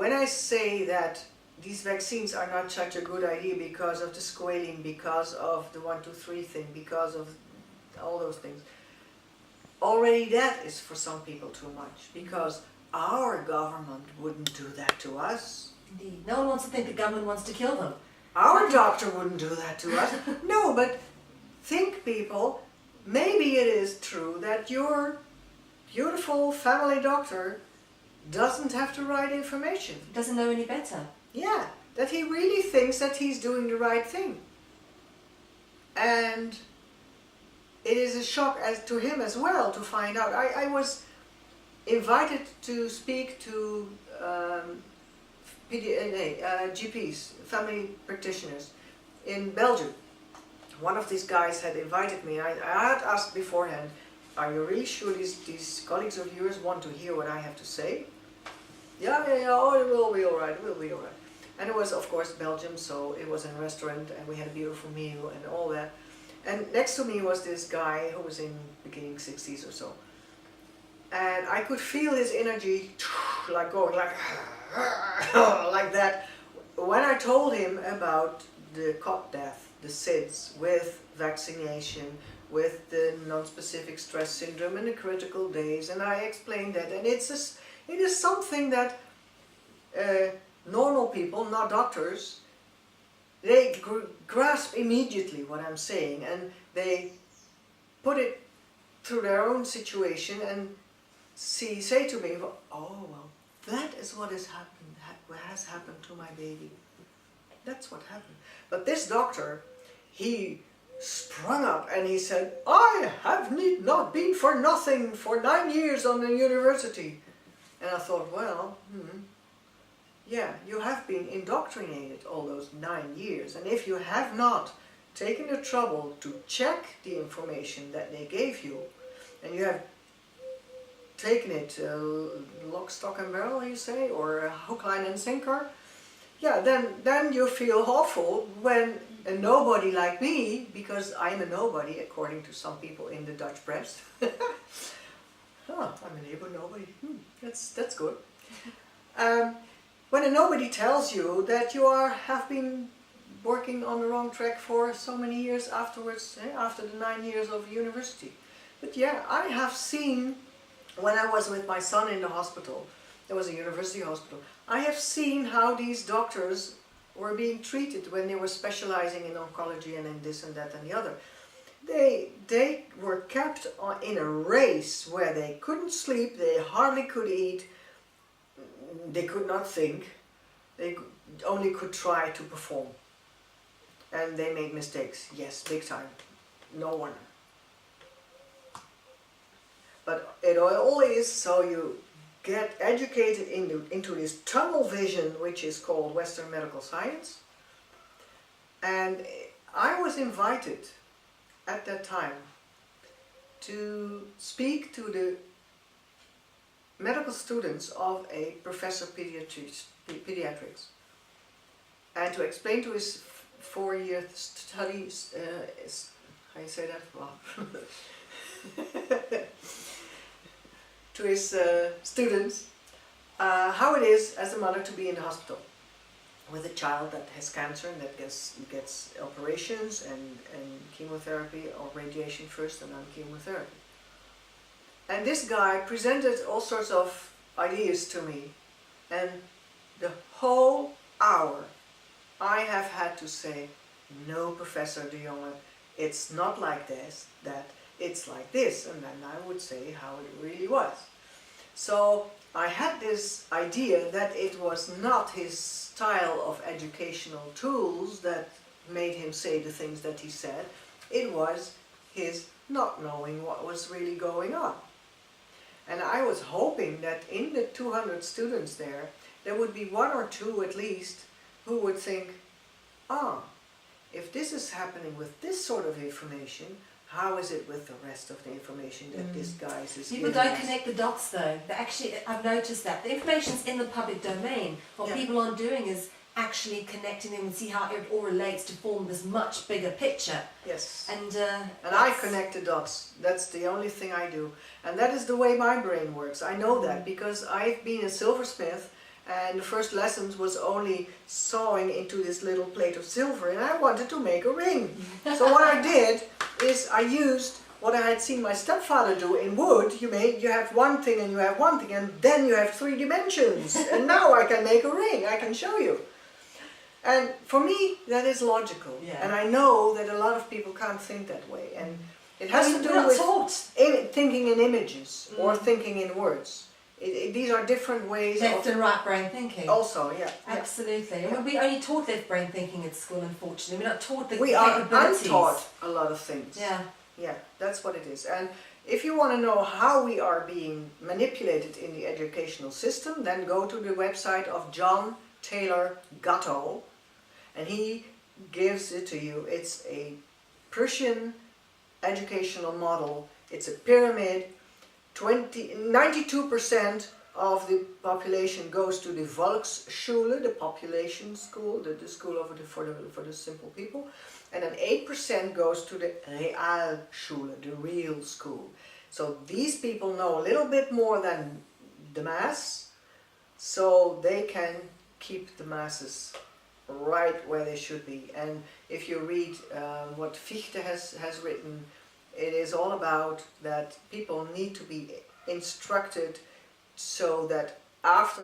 when I say that these vaccines are not such a good idea because of the squalene, because of the 1, 2, 3 thing, because of all those things, already that is for some people too much, because our government wouldn't do that to us. Indeed. No one wants to think the government wants to kill them. Our doctor wouldn't do that to us. No, but think, people, maybe it is true that your beautiful family doctor doesn't have to write information. Doesn't know any better. Yeah, that he really thinks that he's doing the right thing. And it is a shock to him as well to find out. I was invited to speak to GPs, family practitioners, in Belgium. One of these guys had invited me. I had asked beforehand, are you really sure these colleagues of yours want to hear what I have to say? Yeah, oh, it will be all right, it will be all right. And it was, of course, Belgium, so it was in a restaurant, and we had a beautiful meal and all that. And next to me was this guy who was in beginning 60s or so. And I could feel his energy like going like, like that. When I told him about the cot death, the SIDS, with vaccination, with the non-specific stress syndrome and the critical days, and I explained that, and it is something that normal people, not doctors, they grasp immediately what I'm saying, and they put it through their own situation and say to me, oh, well, that is what has happened to my baby. That's what happened. But this doctor, he sprung up and he said, I have not been for nothing for 9 years on the university. And I thought, well, yeah, you have been indoctrinated all those 9 years. And if you have not taken the trouble to check the information that they gave you, and you have taken it lock, stock and barrel, you say, or hook, line and sinker, yeah, then you feel awful when a nobody like me, because I'm a nobody according to some people in the Dutch press. Oh, I'm a neighbor nobody. That's good. When a nobody tells you that you have been working on the wrong track for so many years afterwards, after the 9 years of university. But yeah, I have seen, when I was with my son in the hospital, there was a university hospital, I have seen how these doctors were being treated when they were specializing in oncology and in this and that and the other. They were kept in a race where they couldn't sleep, they hardly could eat, they could not think, they only could try to perform. And they made mistakes, yes, big time, no wonder. But it all is so you get educated into this tunnel vision, which is called Western medical science. And I was invited at that time to speak to the medical students of a professor of pediatrics and to explain to his 4-year studies, how you say that? Well, to his students how it is as a mother to be in the hospital with a child that has cancer and that gets operations and chemotherapy or radiation first and then chemotherapy. And this guy presented all sorts of ideas to me, and the whole hour I have had to say, no, Professor de Jonge, it's not like this, that it's like this, and then I would say how it really was. So I had this idea that it was not his style of educational tools that made him say the things that he said, it was his not knowing what was really going on. And I was hoping that in the 200 students there would be 1 or 2 at least who would think, if this is happening with this sort of information, how is it with the rest of the information that this guy is giving People don't connect the dots though. I've noticed that. The information's in the public domain. What people aren't doing is actually connecting them and see how it all relates to form this much bigger picture. Yes. And I connect the dots. That's the only thing I do. And that is the way my brain works. I know that because I've been a silversmith and the first lessons was only sawing into this little plate of silver, and I wanted to make a ring. So what I did is I used what I had seen my stepfather do in wood. You have one thing and you have one thing, and then you have 3 dimensions, and now I can make a ring, I can show you. And for me, that is logical. Yeah. And I know that a lot of people can't think that way. And it has to do we're not with taught. thinking in images or thinking in words. These are different ways Left of... and right brain thinking. Also, yeah. Absolutely. And we only taught left brain thinking at school, unfortunately. We're not taught the We are capabilities. untaught a lot of things. Yeah. Yeah, that's what it is. And if you want to know how we are being manipulated in the educational system, then go to the website of John Taylor Gatto, and he gives it to you. It's a Prussian educational model. It's a pyramid. 92% of the population goes to the Volksschule, the population school, the school for the simple people, and then 8% goes to the Realschule, the real school. So these people know a little bit more than the mass, so they can keep the masses right where they should be. And if you read what Fichte has written, it is all about that people need to be instructed so that after